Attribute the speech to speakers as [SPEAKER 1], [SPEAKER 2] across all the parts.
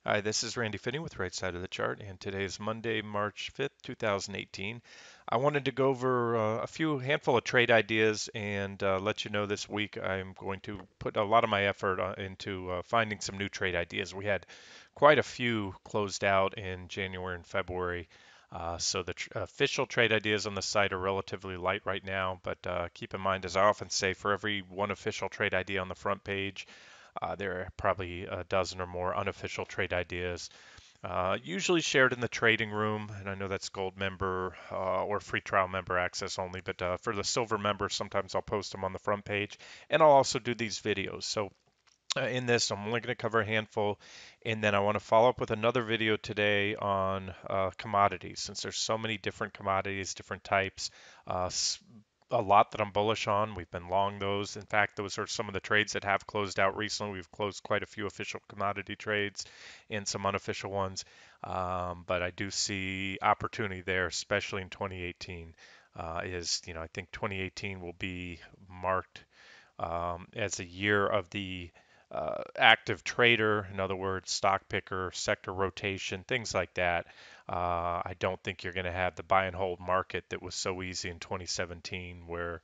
[SPEAKER 1] Hi, this is Randy Finney with Right Side of the Chart, and today is Monday, March 5th, 2018. I wanted to go over a few handful of trade ideas and let you know this week I'm going to put a lot of my effort into finding some new trade ideas. We had quite a few closed out in January and February. So the official trade ideas on the site are relatively light right now, but keep in mind, as I often say, for every one official trade idea on the front page, there are probably a dozen or more unofficial trade ideas, usually shared in the trading room. And I know that's gold member or free trial member access only, but for the silver members, sometimes I'll post them on the front page. And I'll also do these videos. So in this, I'm only going to cover a handful, and then I want to follow up with another video today on commodities, since there's so many different commodities, different types. Uh, a lot that I'm bullish on. We've been long those. In fact, those are some of the trades that have closed out recently. We've closed quite a few official commodity trades and some unofficial ones, but I do see opportunity there, especially in 2018. I think 2018 will be marked as a year of the active trader, in other words, stock picker, sector rotation, things like that. I don't think you're going to have the buy and hold market that was so easy in 2017, where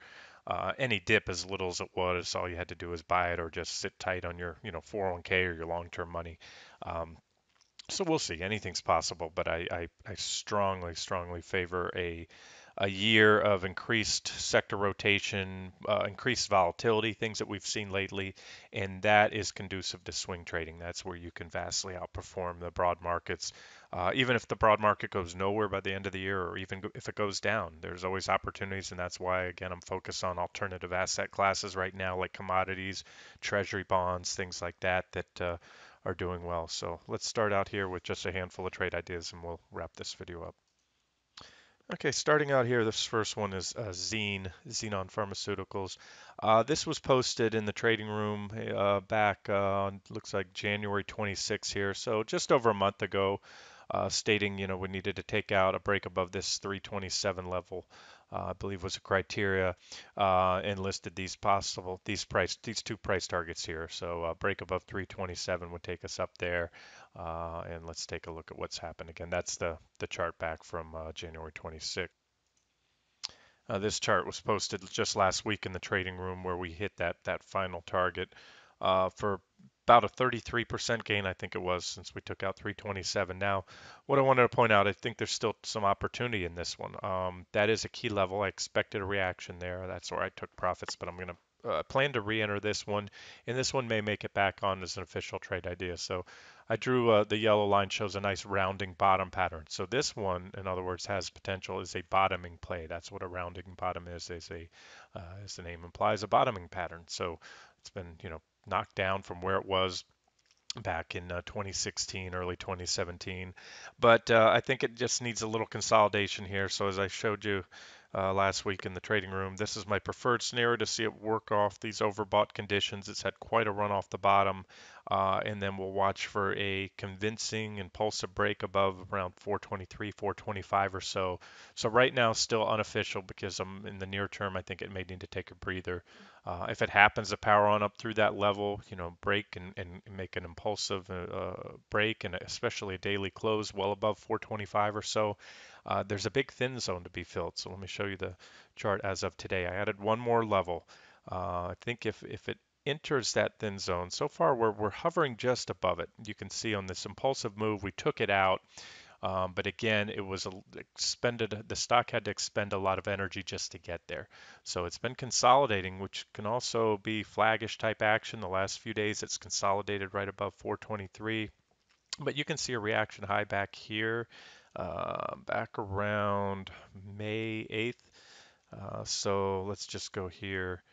[SPEAKER 1] any dip, as little as it was, all you had to do was buy it or just sit tight on your, 401k or your long-term money. Um, so we'll see. Anything's possible, but I strongly, strongly favor a year of increased sector rotation, increased volatility, things that we've seen lately, and that is conducive to swing trading. That's where you can vastly outperform the broad markets. Even if the broad market goes nowhere by the end of the year, or even if it goes down, there's always opportunities, and that's why, again, I'm focused on alternative asset classes right now, like commodities, treasury bonds, things like that, that are doing well. So let's start out here with just a handful of trade ideas, and we'll wrap this video up. Okay, starting out here, this first one is XENE, Xenon Pharmaceuticals. This was posted in the trading room back, looks like January 26 here, so just over a month ago, stating, we needed to take out a break above this 327 level, I believe was a criteria, and listed these two price targets here. So break above 327 would take us up there. And let's take a look at what's happened. Again, that's the chart back from January 26th. This chart was posted just last week in the trading room where we hit that final target for about a 33% gain, I think it was, since we took out 327. Now, what I wanted to point out, I think there's still some opportunity in this one. That is a key level. I expected a reaction there. That's where I took profits, but I'm going to plan to re-enter this one, and this one may make it back on as an official trade idea. So I drew the yellow line shows a nice rounding bottom pattern. So this one, in other words, has potential is a bottoming play. That's what a rounding bottom is. As the name implies, a bottoming pattern. So it's been, knocked down from where it was back in 2016, early 2017. But I think it just needs a little consolidation here. So as I showed you last week in the trading room, this is my preferred scenario to see it work off these overbought conditions. It's had quite a run off the bottom, and then we'll watch for a convincing impulsive break above around 423, 425 or so. So right now, still unofficial because I'm in the near term. I think it may need to take a breather. If it happens to power on up through that level, break and make an impulsive break, and especially a daily close well above 425 or so, there's a big thin zone to be filled. So let me show you the chart as of today. I added one more level. I think if it enters that thin zone, so far we're hovering just above it. You can see on this impulsive move, we took it out. But again, it was expended, the stock had to expend a lot of energy just to get there. So it's been consolidating, which can also be flaggish type action. The last few days, it's consolidated right above 423. But you can see a reaction high back here, back around May 8th. So let's just go here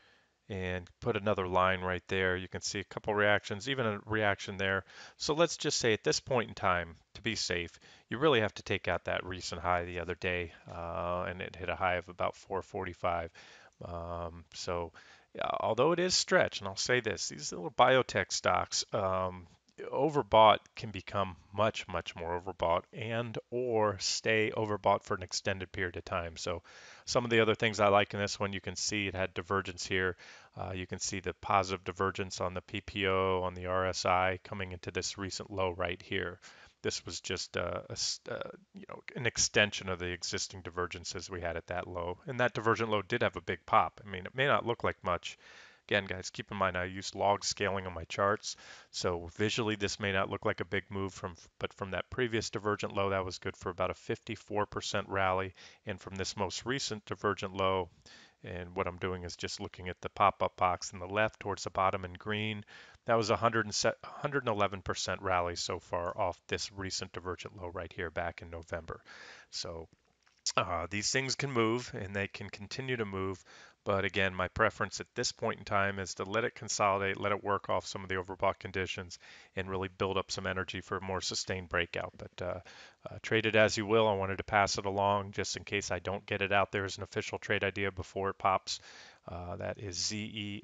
[SPEAKER 1] and put another line right there. You can see a couple reactions, even a reaction there. So let's just say at this point in time, to be safe, you really have to take out that recent high the other day, and it hit a high of about 445. So although it is stretch, and I'll say this, these little biotech stocks, overbought can become much, much more overbought and or stay overbought for an extended period of time. So some of the other things I like in this one, you can see it had divergence here. You can see the positive divergence on the PPO, on the RSI coming into this recent low right here. This was just an extension of the existing divergences we had at that low. And that divergent low did have a big pop. I mean, it may not look like much. Again, guys, keep in mind I use log scaling on my charts, so visually this may not look like a big move but from that previous divergent low, that was good for about a 54% rally, and from this most recent divergent low, and what I'm doing is just looking at the pop-up box on the left towards the bottom in green, that was a 111% rally so far off this recent divergent low right here back in November. So these things can move and they can continue to move, but again, my preference at this point in time is to let it consolidate, let it work off some of the overbought conditions, and really build up some energy for a more sustained breakout. But trade it as you will. I wanted to pass it along just in case I don't get it out there as an official trade idea before it pops. That is XENE.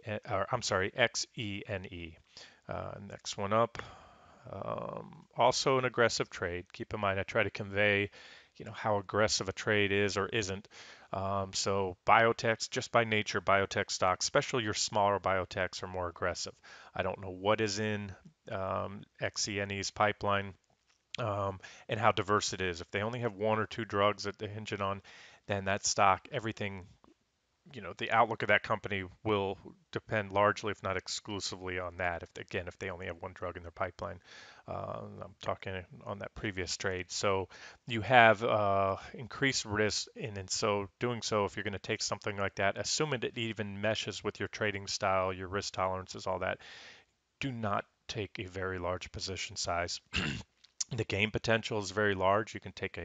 [SPEAKER 1] Next one up. Also an aggressive trade. Keep in mind, I try to convey, how aggressive a trade is or isn't. So biotechs, just by nature, biotech stocks, especially your smaller biotechs, are more aggressive. I don't know what is in XENE's pipeline and how diverse it is. If they only have one or two drugs that they hinge it on, then that stock, everything, the outlook of that company will depend largely, if not exclusively, on that. If they only have one drug in their pipeline, I'm talking on that previous trade. So you have increased risk, and in so doing so, if you're going to take something like that, assuming it even meshes with your trading style, your risk tolerances, all that, do not take a very large position size. The gain potential is very large. You can take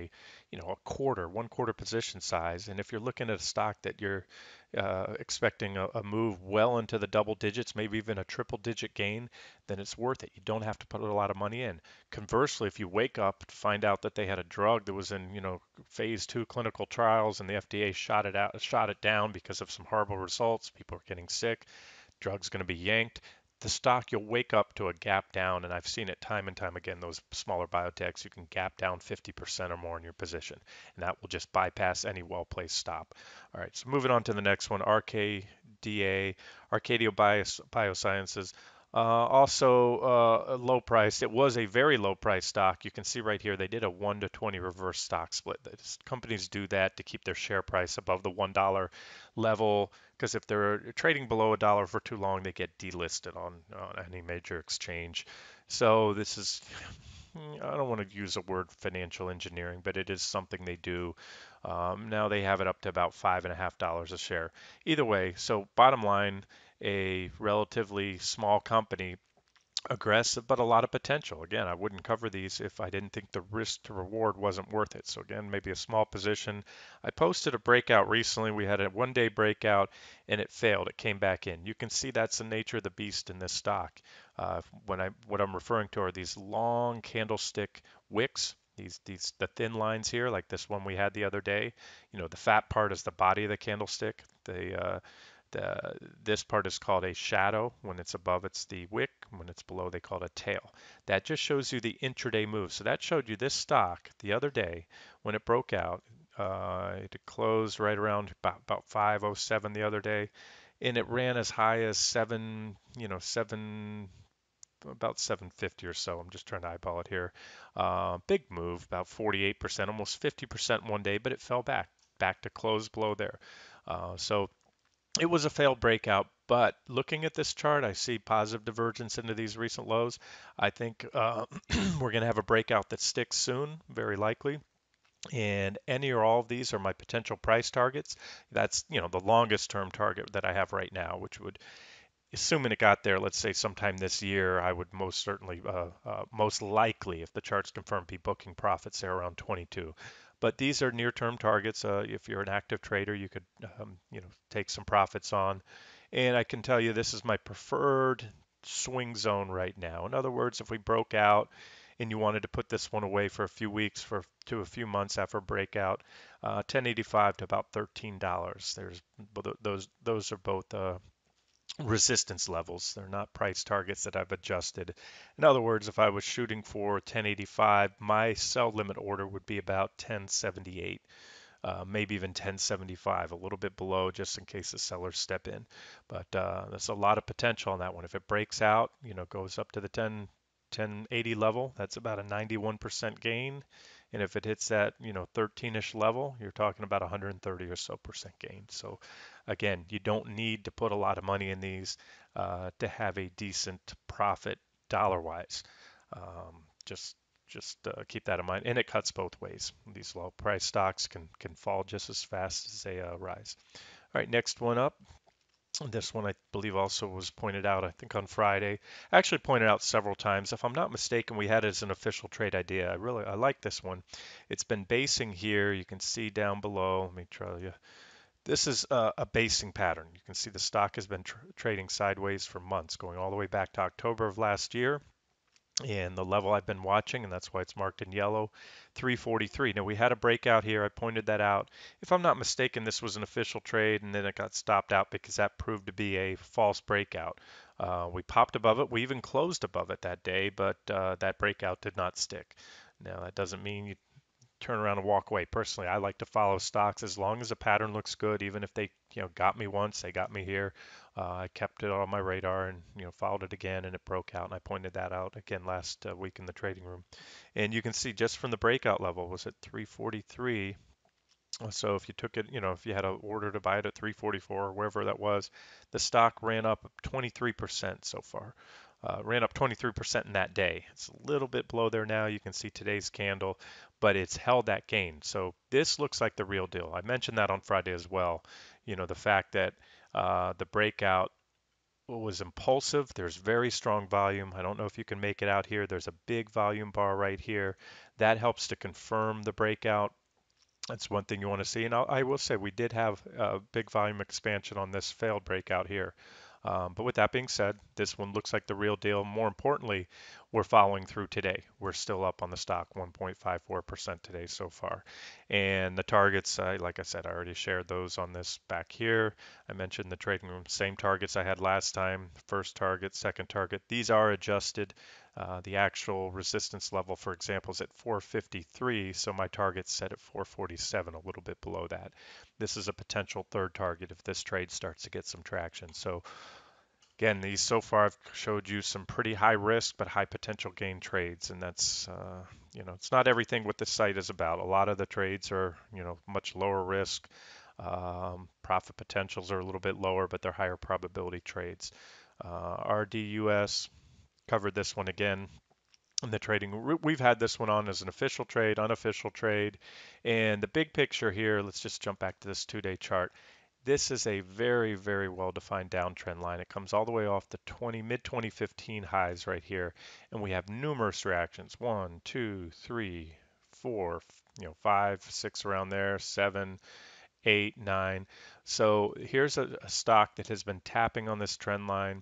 [SPEAKER 1] one quarter position size. And if you're looking at a stock that you're expecting a move well into the double digits, maybe even a triple digit gain, then it's worth it. You don't have to put a lot of money in. Conversely, if you wake up to find out that they had a drug that was in, phase 2 clinical trials and the FDA shot it down because of some horrible results, people are getting sick, drug's going to be yanked. The stock, you'll wake up to a gap down, and I've seen it time and time again, those smaller biotechs, you can gap down 50% or more in your position, and that will just bypass any well-placed stop. All right, so moving on to the next one, RKDA, Arcadia Biosciences. Also low priced. It was a very low price stock. You can see right here they did a 1 to 20 reverse stock split. Companies do that to keep their share price above the $1 level, because if they're trading below a dollar for too long, they get delisted on any major exchange. So this is, I don't want to use the word financial engineering, but it is something they do. Now they have it up to about $5.50 a share. Either way, so bottom line, a relatively small company, aggressive, but a lot of potential. Again, I wouldn't cover these if I didn't think the risk to reward wasn't worth it. So again, maybe a small position. I posted a breakout recently. We had a 1 day breakout and it failed. It came back in. You can see that's the nature of the beast in this stock. What I'm referring to are these long candlestick wicks. The thin lines here, like this one we had the other day. The fat part is the body of the candlestick. This part is called a shadow. When it's above, it's the wick. When it's below, they call it a tail. That just shows you the intraday move. So that showed you this stock the other day when it broke out. It closed right around about 507 the other day, and it ran as high as about 750 or so. I'm just trying to eyeball it here. Big move, about 48%, almost 50% one day, but it fell back to close below there. So it was a failed breakout, but looking at this chart, I see positive divergence into these recent lows. I think we're going to have a breakout that sticks soon, very likely. And any or all of these are my potential price targets. That's, the longest term target that I have right now, which would, assuming it got there, let's say sometime this year, I would most certainly, most likely, if the charts confirm, be booking profits there around 22. But these are near-term targets. If you're an active trader, you could, take some profits on. And I can tell you this is my preferred swing zone right now. In other words, if we broke out and you wanted to put this one away for a few weeks to a few months after a breakout, 1085 to about $13. Those are both resistance levels. They're not price targets that I've adjusted. In other words, if I was shooting for 1085, my sell limit order would be about 1078, maybe even 1075, a little bit below just in case the sellers step in. But there's a lot of potential on that one. If it breaks out, goes up to the 1080 level, that's about a 91% gain. And if it hits that, 13-ish level, you're talking about 130 or so percent gain. So again, you don't need to put a lot of money in these to have a decent profit dollar-wise. Just keep that in mind, and it cuts both ways. These low price stocks can fall just as fast as they rise. All right, next one up. This one I believe also was pointed out, I think on Friday. Actually pointed out several times. If I'm not mistaken, we had it as an official trade idea. I like this one. It's been basing here. You can see down below. Let me try you. This is a basing pattern. You can see the stock has been trading sideways for months, going all the way back to October of last year. And the level I've been watching, and that's why it's marked in yellow, 343. Now we had a breakout here. I pointed that out. If I'm not mistaken, this was an official trade, and then it got stopped out because that proved to be a false breakout. We popped above it. We even closed above it that day, but that breakout did not stick. Now that doesn't mean you turn around and walk away. Personally, I like to follow stocks as long as the pattern looks good. Even if they, got me once, they got me here. I kept it on my radar and followed it again, and it broke out. And I pointed that out again last week in the trading room. And you can see just from the breakout level was at 343. So if you took it, if you had an order to buy it at 344 or wherever that was, the stock ran up 23% so far. Ran up 23% in that day. It's a little bit below there now. You can see today's candle, but it's held that gain. So this looks like the real deal. I mentioned that on Friday as well. The fact that the breakout was impulsive. There's very strong volume. I don't know if you can make it out here. There's a big volume bar right here. That helps to confirm the breakout. That's one thing you want to see. And I will say we did have a big volume expansion on this failed breakout here. But with that being said, this one looks like the real deal. More importantly, we're following through today. We're still up on the stock 1.54% today so far. And the targets, like I said, I already shared those on this back here. I mentioned the trading room, same targets I had last time. First target, second target. These are adjusted. The actual resistance level, for example, is at 453, so my target's set at 447, a little bit below that. This is a potential third target if this trade starts to get some traction. So again, these so far I've showed you some pretty high risk but high potential gain trades, and that's it's not everything what this site is about. A lot of the trades are much lower risk. Profit potentials are a little bit lower, but they're higher probability trades. RDUS covered this one again in the trading. We've had this one on as an official trade, unofficial trade, and the big picture here, let's just jump back to this 2-day chart. This is a very, very well-defined downtrend line. It comes all the way off the mid 2015 highs right here, and we have numerous reactions. 1, 2, 3, 4, 5, 6 around there, 7, 8, 9. So here's a stock that has been tapping on this trend line.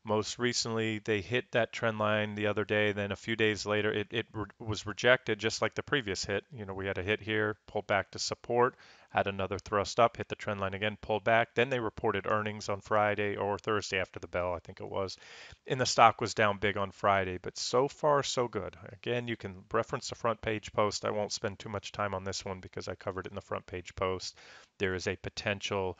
[SPEAKER 1] Most recently, they hit that trend line the other day. Then a few days later, it was rejected just like the previous hit. We had a hit here, pulled back to support, had another thrust up, hit the trend line again, pulled back. Then they reported earnings on Friday or Thursday after the bell, I think it was. And the stock was down big on Friday, but so far so good. Again, you can reference the front page post. I won't spend too much time on this one because I covered it in the front page post. There is a potential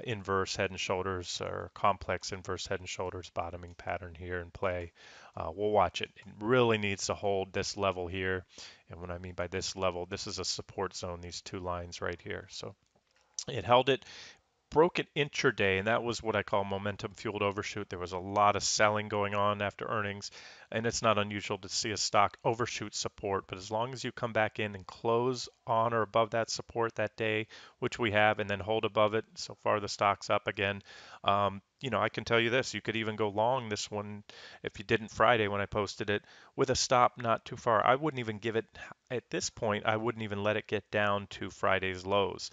[SPEAKER 1] inverse head and shoulders or complex inverse head and shoulders bottoming pattern here in play. We'll watch it. It really needs to hold this level here. And what I mean by this level, this is a support zone, these two lines right here. So it held it, broke it intraday, and that was what I call momentum fueled overshoot. There was a lot of selling going on after earnings, and it's not unusual to see a stock overshoot support. But as long as you come back in and close on or above that support that day, which we have, and then hold above it, so far the stock's up again. I can tell you this: you could even go long this one if you didn't Friday when I posted it with a stop not too far. I wouldn't even give it at this point. I wouldn't even let it get down to Friday's lows.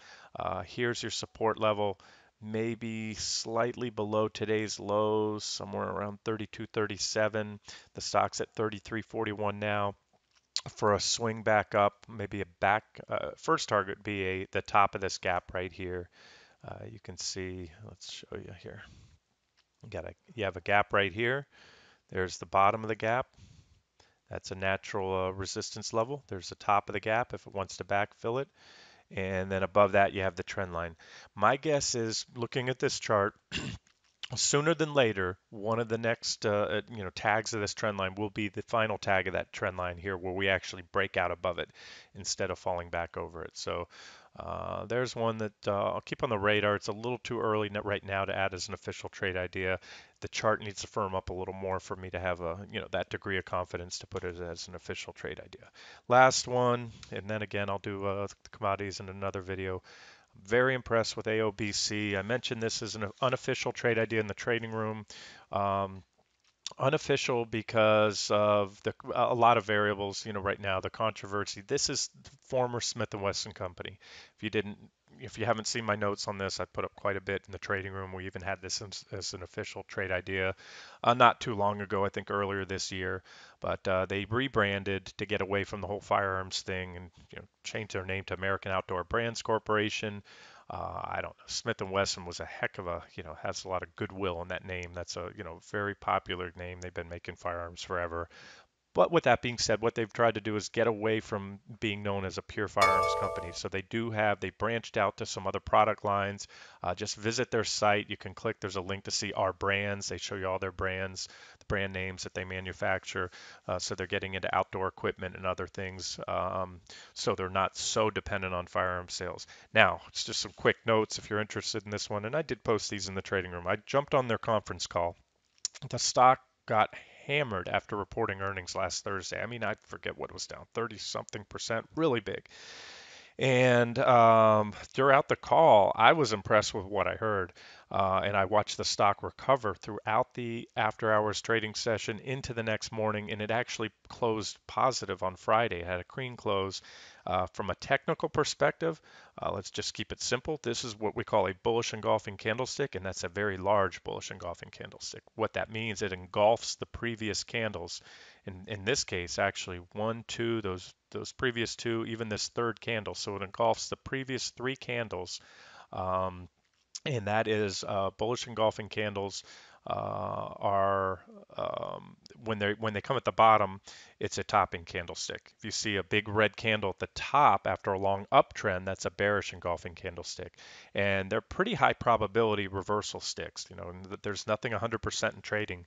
[SPEAKER 1] Here's your support level, maybe slightly below today's lows, somewhere around 32.37. The stock's at 33.41 now. For a swing back up, maybe a back first target be the top of this gap right here. You can see, let's show you here. You have a gap right here. There's the bottom of the gap. That's a natural resistance level. There's the top of the gap if it wants to backfill it. And then above that, you have the trend line. My guess is looking at this chart, sooner than later, one of the next tags of this trend line will be the final tag of that trend line here, where we actually break out above it instead of falling back over it. So there's one that I'll keep on the radar. It's a little too early right now to add as an official trade idea. The chart needs to firm up a little more for me to have that degree of confidence to put it as an official trade idea. Last one, and then again I'll do the commodities in another video. Very impressed with AOBC. I mentioned this as an unofficial trade idea in the trading room. Um, Unofficial because of a lot of variables, right now, the controversy. This is the former Smith& Wesson company. If you haven't seen my notes on this, I put up quite a bit in the trading room. We even had this as an official trade idea not too long ago, I think earlier this year. But they rebranded to get away from the whole firearms thing and changed their name to American Outdoor Brands Corporation. I don't know. Smith& Wesson was a heck of has a lot of goodwill in that name. That's a, very popular name. They've been making firearms forever. But with that being said, what they've tried to do is get away from being known as a pure firearms company. So they branched out to some other product lines. Just visit their site. You can click, there's a link to see our brands. They show you all their brands, the brand names that they manufacture. So they're getting into outdoor equipment and other things. So they're not so dependent on firearm sales. Now, it's just some quick notes if you're interested in this one. And I did post these in the trading room. I jumped on their conference call. The stock got hammered after reporting earnings last Thursday. I mean, I forget what was down, 30 something percent, really big. And throughout the call, I was impressed with what I heard. And I watched the stock recover throughout the after hours trading session into the next morning. And it actually closed positive on Friday. It had a clean close. From a technical perspective, let's just keep it simple. This is what we call a bullish engulfing candlestick, and that's a very large bullish engulfing candlestick. What that means, it engulfs the previous candles. In this case, actually, one, two, those previous two, even this third candle. So it engulfs the previous three candles. Um, and that is bullish engulfing candles are when they come at the bottom, it's a topping candlestick. If you see a big red candle at the top after a long uptrend, that's a bearish engulfing candlestick, and they're pretty high probability reversal sticks. There's nothing 100% in trading,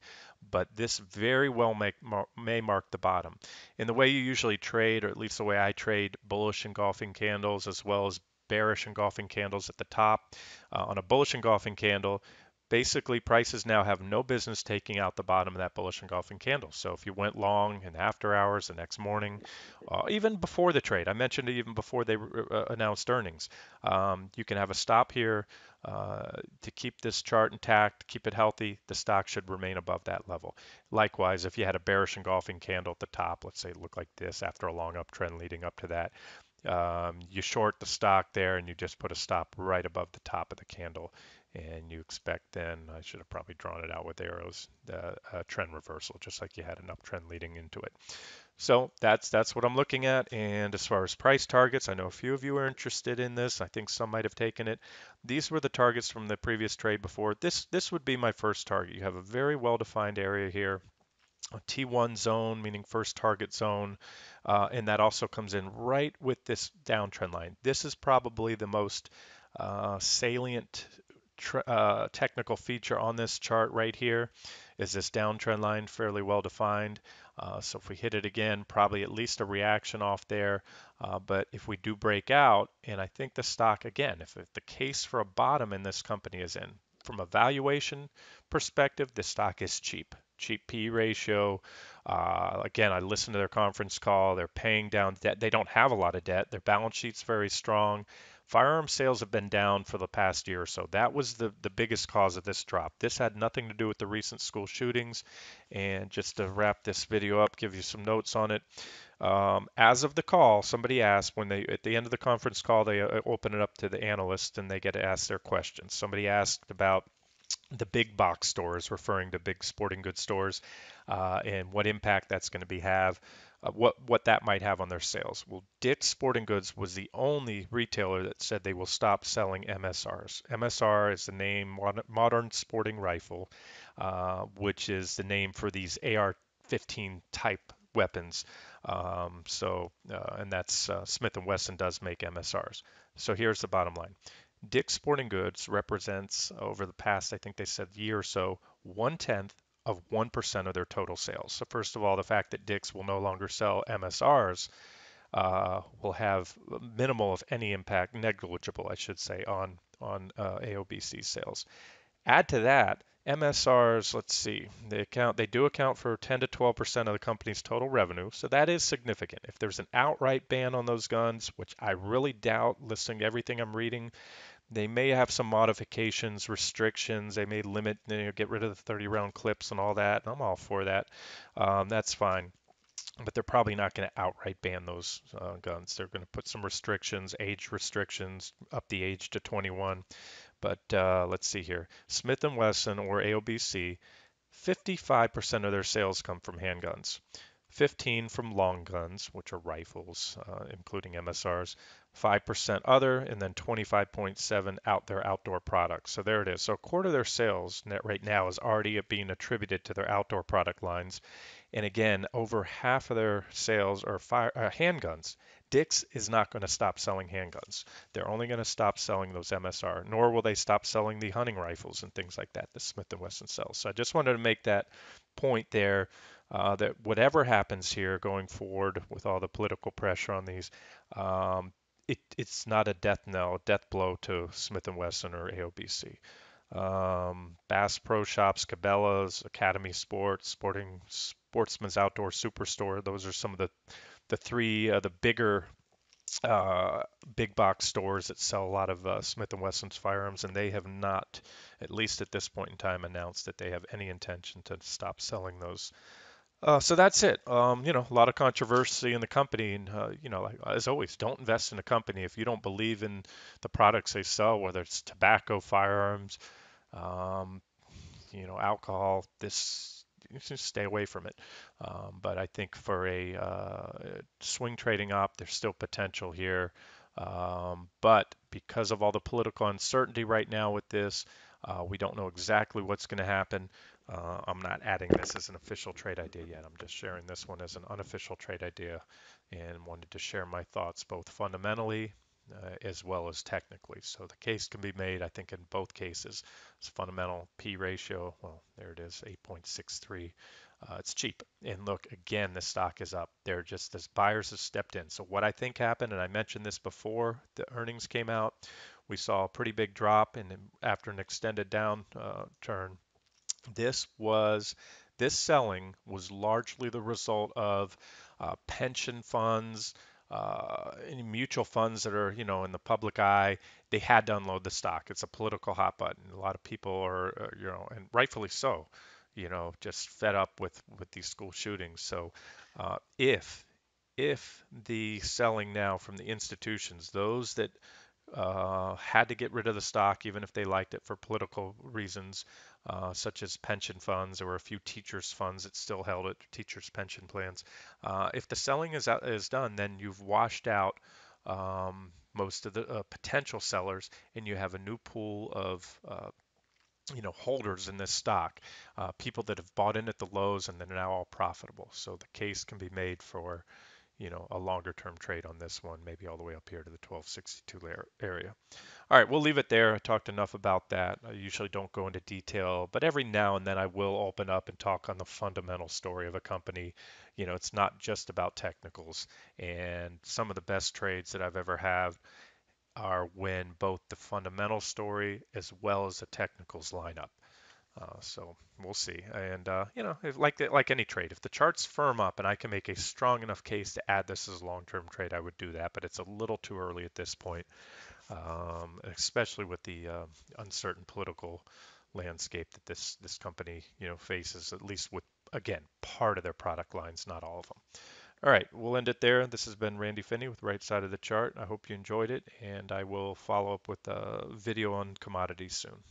[SPEAKER 1] but this very well may mark the bottom. In the way you usually trade, or at least the way I trade, bullish engulfing candles as well as bearish engulfing candles at the top. On a bullish engulfing candle, basically prices now have no business taking out the bottom of that bullish engulfing candle. So if you went long in after hours the next morning, even before the trade, I mentioned it even before they announced earnings, you can have a stop here to keep this chart intact, keep it healthy. The stock should remain above that level. Likewise, if you had a bearish engulfing candle at the top, let's say it looked like this after a long uptrend leading up to that, you short the stock there and you just put a stop right above the top of the candle, and you expect then, I should have probably drawn it out with arrows, the trend reversal, just like you had an uptrend leading into it. So that's what I'm looking at. And as far as price targets, I know a few of you are interested in this. I think some might have taken it. These were the targets from the previous trade before. This would be my first target. You have a very well-defined area here, a T1 zone, meaning first target zone, and that also comes in right with this downtrend line. This is probably the most salient technical feature on this chart right here, is this downtrend line, fairly well defined. So if we hit it again, probably at least a reaction off there. But if we do break out, and I think the stock, again, if the case for a bottom in this company is in, from a valuation perspective, the stock is cheap. Cheap P ratio. Again, I listened to their conference call. They're paying down debt. They don't have a lot of debt. Their balance sheet's very strong. Firearm sales have been down for the past year or so. That was the biggest cause of this drop. This had nothing to do with the recent school shootings. And just to wrap this video up, give you some notes on it. As of the call, somebody asked when at the end of the conference call, they open it up to the analysts and they get to ask their questions. Somebody asked about the big box stores, referring to big sporting goods stores, and what impact that's going to have, what that might have on their sales. Well, Dick's Sporting Goods was the only retailer that said they will stop selling MSRs. MSR is the name, Modern Sporting Rifle. which is the name for these AR-15 type weapons. And that's Smith& Wesson does make MSRs. So here's the bottom line. Dick's Sporting Goods represents, over the past, I think they said year or so, 1/10 of 1% of their total sales. So first of all, the fact that Dick's will no longer sell MSRs will have minimal, if any, impact, negligible, I should say, on AOBC sales. Add to that, MSRs, let's see, they do account for 10 to 12% of the company's total revenue, so that is significant. If there's an outright ban on those guns, which I really doubt, listening to everything I'm reading, they may have some modifications, restrictions. They may limit, get rid of the 30 round clips and all that. I'm all for that. That's fine. But they're probably not going to outright ban those guns. They're going to put some restrictions, age restrictions, up the age to 21. But let's see here. Smith& Wesson, or AOBC, 55% of their sales come from handguns, 15 from long guns, which are rifles, including MSRs, 5% other, and then 25.7 out their outdoor products. So there it is. So a quarter of their sales net right now is already being attributed to their outdoor product lines. And again, over half of their sales are handguns. Dick's is not going to stop selling handguns. They're only going to stop selling those MSR, nor will they stop selling the hunting rifles and things like that that Smith& Wesson sells. So I just wanted to make that point there, that whatever happens here going forward with all the political pressure on these, it's not a death knell, death blow to Smith& Wesson or AOBC. Bass Pro Shops, Cabela's, Academy Sports, Sportsman's Outdoor Superstore. Those are some of the three the bigger big box stores that sell a lot of Smith& Wesson's firearms, and they have not, at least at this point in time, announced that they have any intention to stop selling those. So that's it. A lot of controversy in the company, and as always, don't invest in a company if you don't believe in the products they sell, whether it's tobacco, firearms, um, alcohol. This just stay away from it. But I think for a swing trading op, there's still potential here. But because of all the political uncertainty right now with this, we don't know exactly what's going to happen. I'm not adding this as an official trade idea yet. I'm just sharing this one as an unofficial trade idea and wanted to share my thoughts both fundamentally as well as technically. So the case can be made, I think, in both cases. It's fundamental P ratio. Well, there it is, 8.63. It's cheap. And look, again, the stock is up. They're just as buyers have stepped in. So what I think happened, and I mentioned this before the earnings came out, we saw a pretty big drop, and after an extended down turn, this was this selling was largely the result of pension funds, any mutual funds that are in the public eye. They had to unload the stock. It's a political hot button. A lot of people are and rightfully so, just fed up with these school shootings. So if the selling now from the institutions, those that had to get rid of the stock, even if they liked it for political reasons, such as pension funds. There were a few teachers' funds that still held it, teachers' pension plans. If the selling is done, then you've washed out most of the potential sellers, and you have a new pool of holders in this stock, people that have bought in at the lows and they're now all profitable. So the case can be made for a longer term trade on this one, maybe all the way up here to the 1262 area. All right, we'll leave it there. I talked enough about that. I usually don't go into detail, but every now and then I will open up and talk on the fundamental story of a company. It's not just about technicals. And some of the best trades that I've ever had are when both the fundamental story as well as the technicals line up. So we'll see. And like any trade, if the charts firm up and I can make a strong enough case to add this as a long-term trade, I would do that. But it's a little too early at this point, especially with the uncertain political landscape that this company faces. At least with, again, part of their product lines, not all of them. All right, we'll end it there. This has been Randy Finney with Right Side of the Chart. I hope you enjoyed it, and I will follow up with a video on commodities soon.